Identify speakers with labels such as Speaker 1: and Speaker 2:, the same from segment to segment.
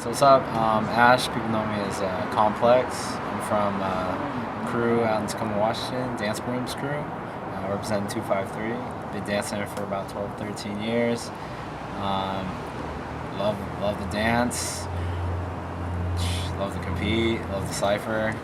Speaker 1: So what's up? Ash, people know me as Complex. I'm from crew out in Tacoma, Washington, Dance Broomz crew, representing 253. Been dancing for about 12, 13 years. Love to dance, love to compete, love to cypher.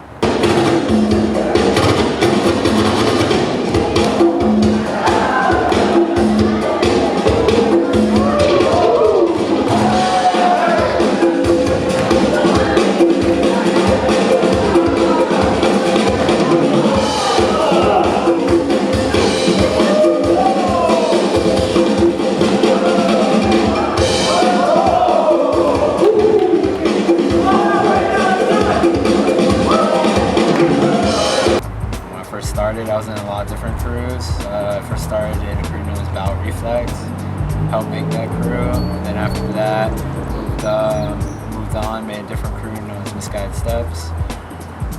Speaker 1: I was in a lot of different crews. I first started in a crew known as Battle Reflex, helped make that crew. Then after that, moved on, made a different crew known as Misguided Steps.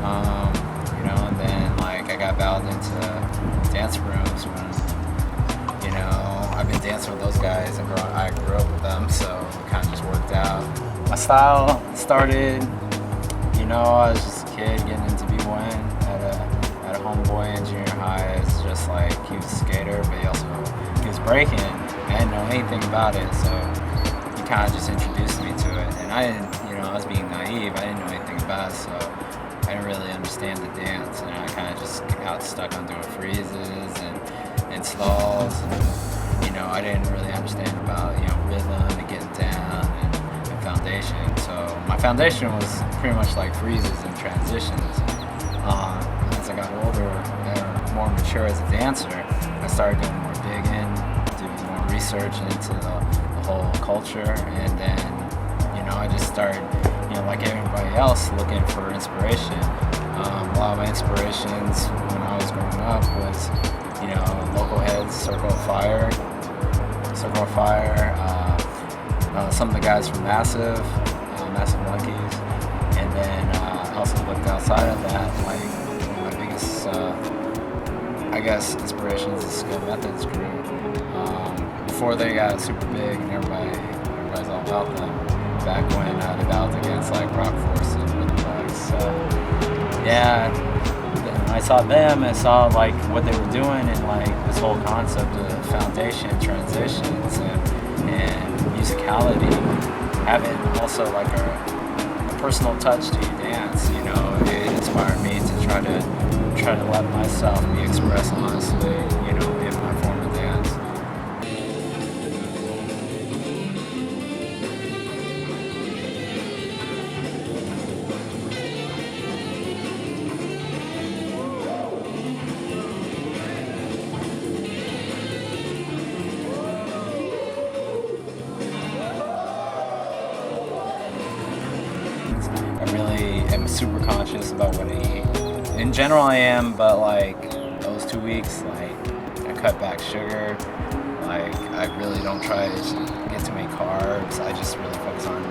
Speaker 1: And then I got bowed into dance rooms when, I've been dancing with those guys and I grew up with them, so it kind of just worked out. My style started, I was just a kid getting into b-boying at a homeboy in junior high. It's just he was a skater, but he was breaking. I didn't know anything about it, so he kind of just introduced me to it. And I didn't, I was being naive. I didn't know anything about it, so I didn't really understand the dance. And I kind of just got stuck on doing freezes and stalls. And, I didn't really understand about, rhythm and getting down and foundation. So my foundation was pretty much like freezes and transitions. As I got older and more mature as a dancer, I started doing more digging, doing more research into the whole culture, and then, I just started, like everybody else, looking for inspiration. A lot of my inspirations when I was growing up was, local heads, Circle of Fire, some of the guys from Massive Monkeys, and then I also looked outside of that, I guess inspirations is Skill Methods crew. Before they got super big and everybody's all about them. Back when they battled against Rock Force and Rhythm Bugs. So yeah, I saw them and saw what they were doing and this whole concept of foundation, transitions, and musicality. Having also a personal touch to your dance. It inspired me to try to let myself be expressed honestly, in my form of dance. I really am super conscious about what I eat. In general I am, but those 2 weeks, I cut back sugar. I really don't try to get too many carbs. I just really focus on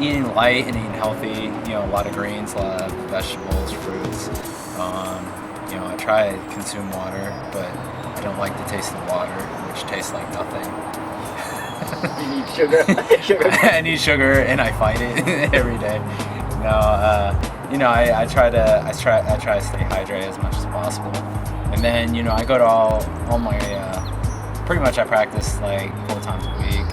Speaker 1: eating light and eating healthy. A lot of greens, a lot of vegetables, fruits. I try to consume water, but I don't like the taste of water, which tastes like nothing.
Speaker 2: You need sugar.
Speaker 1: I need sugar, and I fight it every day. I try to stay hydrated as much as possible, and then I go to all my pretty much I practice 4 times a week.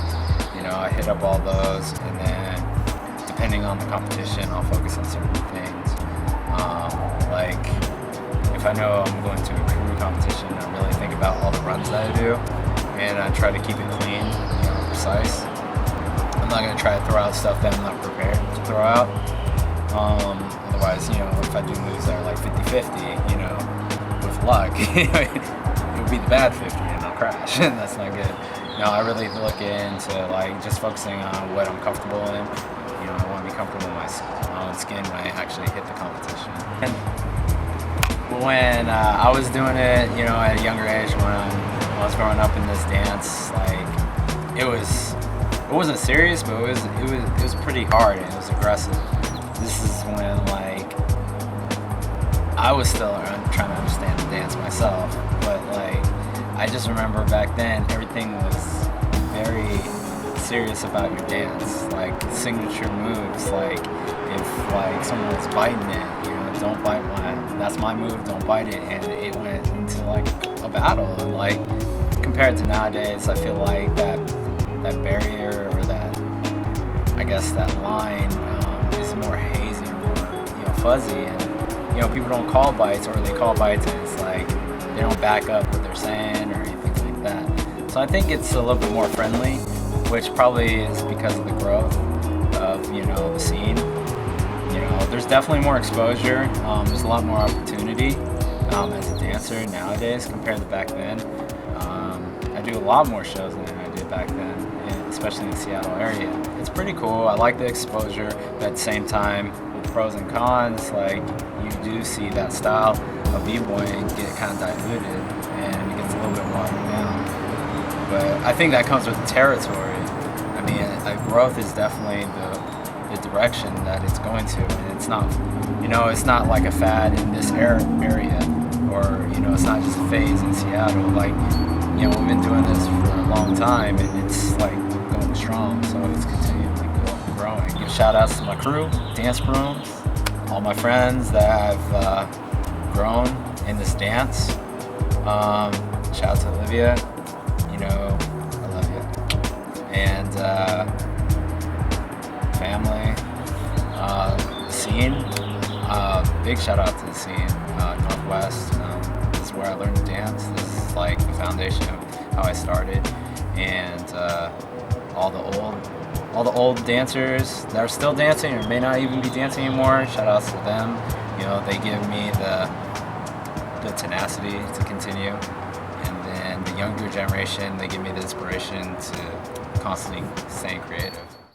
Speaker 1: I hit up all those, and then depending on the competition, I'll focus on certain things. If I know I'm going to a crew competition, I really think about all the runs that I do, and I try to keep it clean, precise. I'm not gonna try to throw out stuff that I'm not prepared to throw out. Otherwise, if I do moves that are 50-50, with luck, it would be the bad 50 and I'll crash, and that's not good. I really look into just focusing on what I'm comfortable in. I want to be comfortable in my own skin when I actually hit the competition. And when I was doing it, at a younger age, when I was growing up in this dance, it wasn't serious, but it was pretty hard and it was aggressive. This is when I was still trying to understand the dance myself, but I just remember back then everything was very serious about your dance. Like signature moves, like if like someone's biting it, you know, don't bite mine. That's my move, don't bite it. And it went into like a battle. And like compared to nowadays, I feel like that barrier or that, I guess that line is more hazy or more, you know, fuzzy. And you know, people don't call bites, or they call bites and it's like they don't back up what they're saying or anything like that. So I think it's a little bit more friendly, which probably is because of the growth of, you know, the scene. You know, there's definitely more exposure. There's a lot more opportunity as a dancer nowadays compared to back then. I do a lot more shows than I did back then, and especially in the Seattle area. It's pretty cool. I like the exposure, but at the same time, with pros and cons, like you do see that style of b-boying get kind of diluted and it gets a little bit watered down. But I think that comes with the territory. I mean, growth is definitely the direction that it's going to, and it's not, you know, it's not like a fad in this area, or you know, it's not just a phase in Seattle. Like, you know, we've been doing this for a long time, and it's like going strong, so it's continually growing. Give shout outs to my crew, Dance Broomz, all my friends that have grown in this dance. Shout out to Olivia, you know, I love you. And family, the scene, big shout out to the scene, Northwest. This is where I learned to dance. This is like the foundation of how I started, and all the old dancers that are still dancing or may not even be dancing anymore. Shout outs to them. You know, they give me the tenacity to continue, and then the younger generation, they give me the inspiration to constantly stay creative.